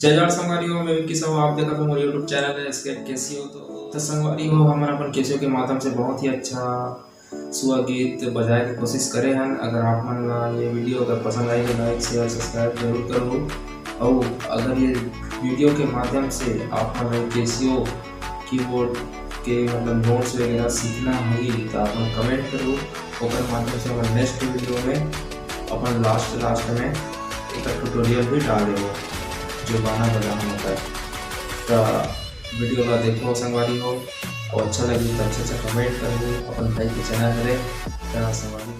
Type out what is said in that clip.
जय जवाहर संगवारी हो, मैं विक्की साहू। आप देखा तो मोर यूट्यूब चैनल है इसके कैसी हो तो संगवारी हो हमारा अपन कैसियो के माध्यम से बहुत ही अच्छा सुआ गीत बजाए की कोशिश करे हैं। अगर आप मन ला ये वीडियो अगर पसंद आई तो लाइक शेयर सब्सक्राइब जरूर करो। और अगर ये वीडियो के माध्यम से आप मन कैसियो कीबोर्ड के मतलब नोट्स वगैरह सीखना होगी तो आप कमेंट करो। और माध्यम से अपन नेक्स्ट वीडियो में अपन लास्ट में एक ट्यूटोरियल भी डाल देंगे जो गाना बजाना होता है। तो वीडियो का देखो संगवारी हो और अच्छा लगे तो अच्छा कमेंट करो, अपन भाई के चैनल करें संगवारी।